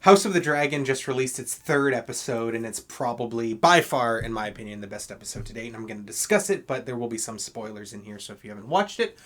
House of the Dragon just released its third episode, and it's probably, by far, in my opinion, the best episode to date, and I'm going to discuss it, but there will be some spoilers in here, so if you haven't watched it,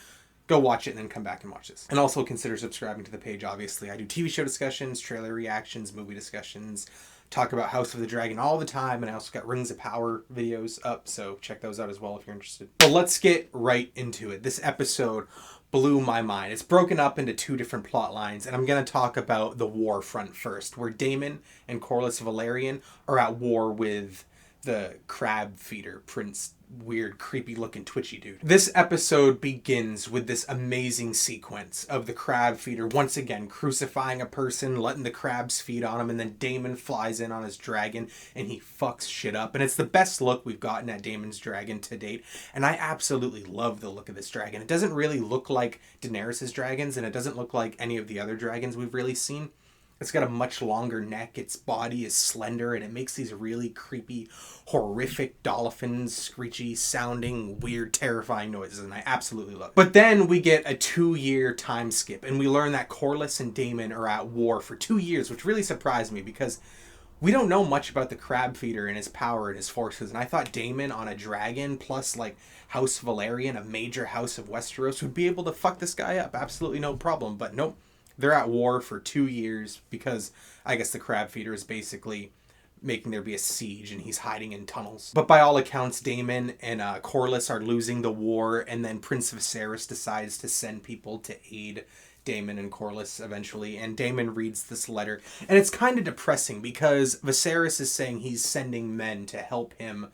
go watch it and then come back and watch this. And also consider subscribing to the page, obviously. I do TV show discussions, trailer reactions, movie discussions, talk about House of the Dragon all the time, and I also got Rings of Power videos up, so check those out as well if you're interested. But let's get right into it. This episode blew my mind. It's broken up into two different plot lines, and I'm going to talk about the war front first, where Daemon and Corlys Velaryon are at war with the crab feeder, Prince, weird, creepy looking twitchy dude. This episode begins with this amazing sequence of the crab feeder once again crucifying a person, letting the crabs feed on him, and then Daemon flies in on his dragon and he fucks shit up. And it's the best look we've gotten at Daemon's dragon to date, and I absolutely love the look of this dragon. It doesn't really look like Daenerys' dragons, and it doesn't look like any of the other dragons we've really seen. It's got a much longer neck, its body is slender, and it makes these really creepy, horrific, dolphins, screechy sounding, weird, terrifying noises, and I absolutely love it. But then we get a 2-year time skip, and we learn that Corlys and Daemon are at war for 2 years, which really surprised me because we don't know much about the crab feeder and his power and his forces, and I thought Daemon on a dragon plus like House Velaryon, a major house of Westeros, would be able to fuck this guy up. Absolutely no problem, but nope. They're at war for 2 years because I guess the crab feeder is basically making there be a siege and he's hiding in tunnels. But by all accounts, Daemon and Corlys are losing the war, and then Prince Viserys decides to send people to aid Daemon and Corlys eventually, and Daemon reads this letter. And it's kind of depressing because Viserys is saying he's sending men to help him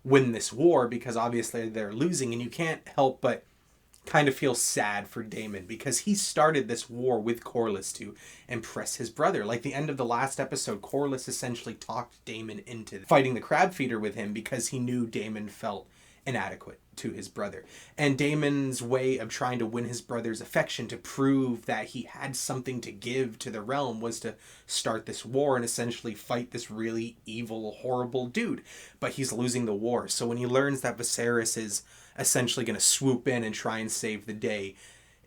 win this war because obviously they're losing, and you can't help but kind of feel sad for Daemon because he started this war with Corlys to impress his brother. Like the end of the last episode, Corlys essentially talked Daemon into fighting the crab feeder with him because he knew Daemon felt inadequate to his brother. And Daemon's way of trying to win his brother's affection to prove that he had something to give to the realm was to start this war and essentially fight this really evil, horrible dude. But he's losing the war. So when he learns that Viserys is essentially going to swoop in and try and save the day,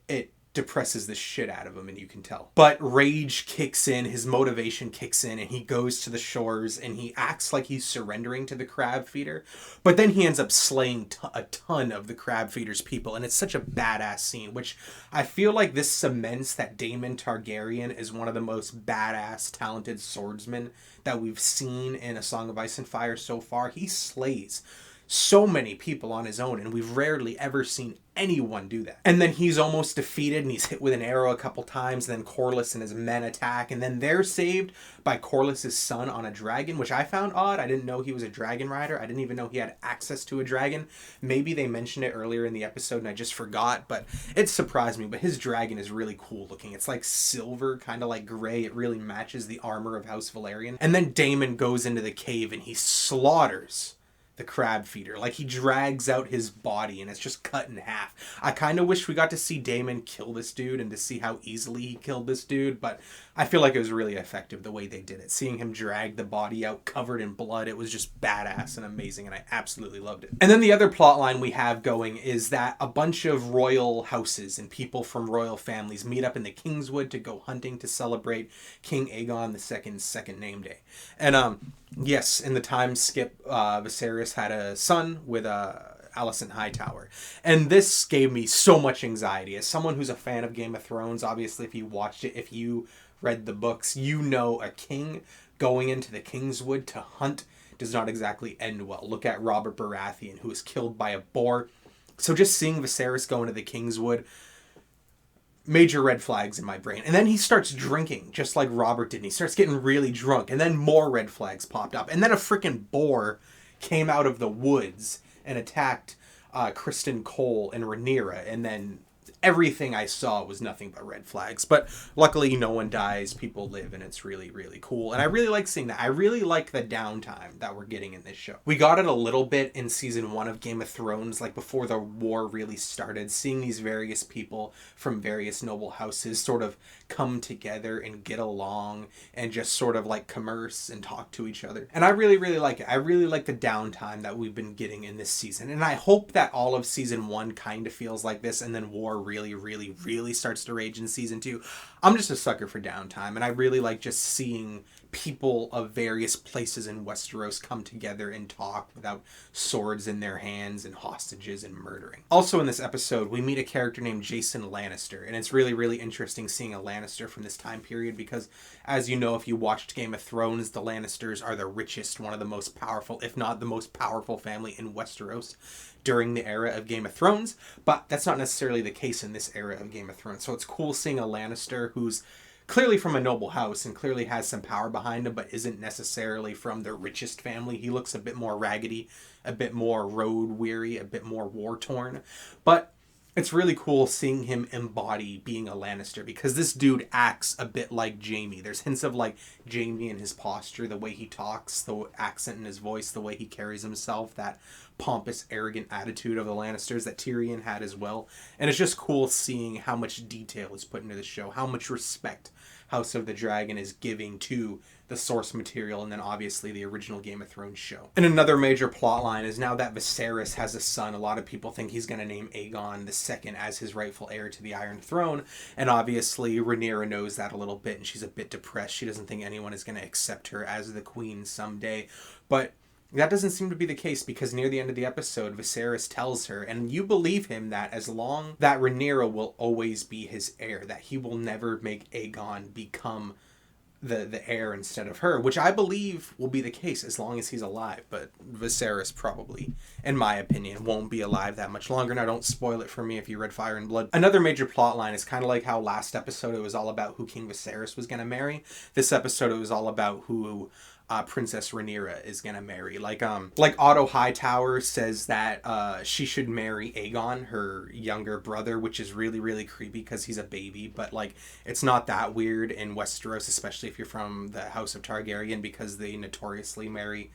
it depresses the shit out of him, and you can tell. But rage kicks in, his motivation kicks in, and he goes to the shores and he acts like he's surrendering to the crab feeder, but then he ends up slaying a ton of the crab feeder's people, and it's such a badass scene, which I feel like this cements that Daemon Targaryen is one of the most badass, talented swordsmen that we've seen in A Song of Ice and Fire so far. He slays so many people on his own, and we've rarely ever seen anyone do that. And then he's almost defeated, and he's hit with an arrow a couple times, and then Corlys and his men attack, and then they're saved by Corlys' son on a dragon, which I found odd. I didn't know he was a dragon rider. I didn't even know he had access to a dragon. Maybe they mentioned it earlier in the episode and I just forgot, but it surprised me. But his dragon is really cool looking. It's like silver, kind of like gray. It really matches the armor of House Velaryon. And then Daemon goes into the cave and he slaughters the crab feeder. Like, he drags out his body and it's just cut in half. I kind of wish we got to see Daemon kill this dude and to see how easily he killed this dude, but I feel like it was really effective the way they did it. Seeing him drag the body out covered in blood, it was just badass and amazing, and I absolutely loved it. And then the other plot line we have going is that a bunch of royal houses and people from royal families meet up in the Kingswood to go hunting to celebrate King Aegon II's second name day. And yes, in the time skip, Viserys had a son with Alicent Hightower. And this gave me so much anxiety. As someone who's a fan of Game of Thrones, obviously if you watched it, if you read the books, you know a king going into the Kingswood to hunt does not exactly end well. Look at Robert Baratheon, who was killed by a boar. So just seeing Viserys go into the Kingswood, major red flags in my brain. And then he starts drinking, just like Robert did. And he starts getting really drunk. And then more red flags popped up. And then a freaking boar came out of the woods and attacked Kristen Cole and Rhaenyra. And then everything I saw was nothing but red flags. But luckily no one dies, people live, and it's really, really cool. And I really like seeing that. I really like the downtime that we're getting in this show. We got it a little bit in season 1 of Game of Thrones, like before the war really started, seeing these various people from various noble houses sort of come together and get along and just sort of like commerce and talk to each other. And I really, really like it. I really like the downtime that we've been getting in this season. And I hope that all of season 1 kind of feels like this, and then war really, really, really starts to rage in season 2. I'm just a sucker for downtime, and I really like just seeing people of various places in Westeros come together and talk without swords in their hands and hostages and murdering. Also in this episode, we meet a character named Jason Lannister, and it's really, really interesting seeing a Lannister from this time period because, as you know, if you watched Game of Thrones, the Lannisters are the richest, one of the most powerful, if not the most powerful family in Westeros during the era of Game of Thrones, but that's not necessarily the case in this era of Game of Thrones. So it's cool seeing a Lannister who's clearly from a noble house and clearly has some power behind him, but isn't necessarily from the richest family. He looks a bit more raggedy, a bit more road weary, a bit more war torn. But it's really cool seeing him embody being a Lannister because this dude acts a bit like Jaime. There's hints of like Jaime in his posture, the way he talks, the accent in his voice, the way he carries himself, that pompous, arrogant attitude of the Lannisters that Tyrion had as well. And it's just cool seeing how much detail is put into the show, how much respect House of the Dragon is giving to the source material and then obviously the original Game of Thrones show. And another major plot line is now that Viserys has a son, a lot of people think he's going to name Aegon II as his rightful heir to the Iron Throne. And obviously Rhaenyra knows that a little bit and she's a bit depressed. She doesn't think anyone is going to accept her as the queen someday. But that doesn't seem to be the case because near the end of the episode, Viserys tells her, and you believe him, that as long that Rhaenyra will always be his heir, that he will never make Aegon become the heir instead of her, which I believe will be the case as long as he's alive. But Viserys probably, in my opinion, won't be alive that much longer. Now, don't spoil it for me if you read Fire and Blood. Another major plot line is kind of like how last episode it was all about who King Viserys was going to marry. This episode it was all about who Princess Rhaenyra is gonna marry. Like Otto Hightower says that she should marry Aegon, her younger brother, which is really, really creepy because he's a baby. But like, it's not that weird in Westeros, especially if you're from the House of Targaryen, because they notoriously marry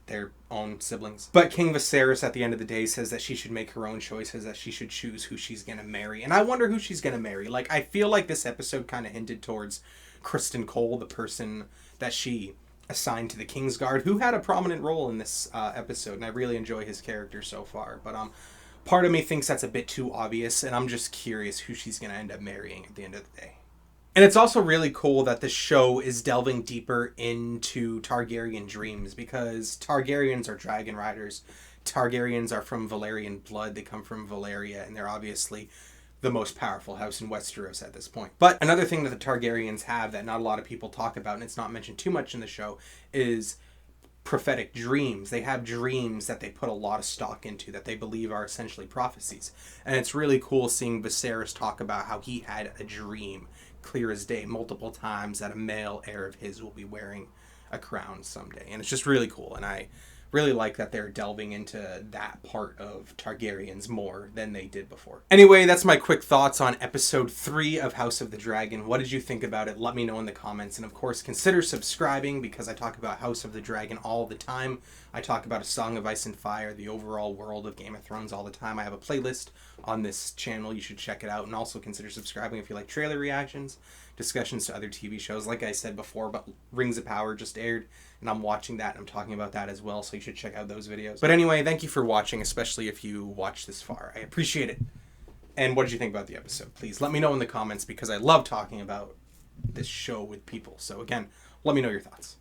their own siblings. But King Viserys at the end of the day says that she should make her own choices, that she should choose who she's gonna marry. And I wonder who she's gonna marry. Like, I feel like this episode kind of hinted towards Kristen Cole, the person that she assigned to the Kingsguard, who had a prominent role in this episode, and I really enjoy his character so far. But part of me thinks that's a bit too obvious, and I'm just curious who she's going to end up marrying at the end of the day. And it's also really cool that the show is delving deeper into Targaryen dreams, because Targaryens are dragon riders. Targaryens are from Valyrian blood. They come from Valyria, and they're obviously the most powerful house in Westeros at this point. But another thing that the Targaryens have that not a lot of people talk about, and it's not mentioned too much in the show, is prophetic dreams. They have dreams that they put a lot of stock into that they believe are essentially prophecies. And it's really cool seeing Viserys talk about how he had a dream, clear as day, multiple times, that a male heir of his will be wearing a crown someday. And it's just really cool. And I really like that they're delving into that part of Targaryens more than they did before. Anyway, that's my quick thoughts on episode 3 of House of the Dragon. What did you think about it? Let me know in the comments. And of course, consider subscribing because I talk about House of the Dragon all the time. I talk about A Song of Ice and Fire, the overall world of Game of Thrones all the time. I have a playlist on this channel. You should check it out. And also consider subscribing if you like trailer reactions, discussions to other TV shows. Like I said before, but Rings of Power just aired, and I'm watching that and I'm talking about that as well, so you should check out those videos. But anyway, thank you for watching, especially if you watched this far. I appreciate it. And what did you think about the episode? Please let me know in the comments because I love talking about this show with people. So again, let me know your thoughts.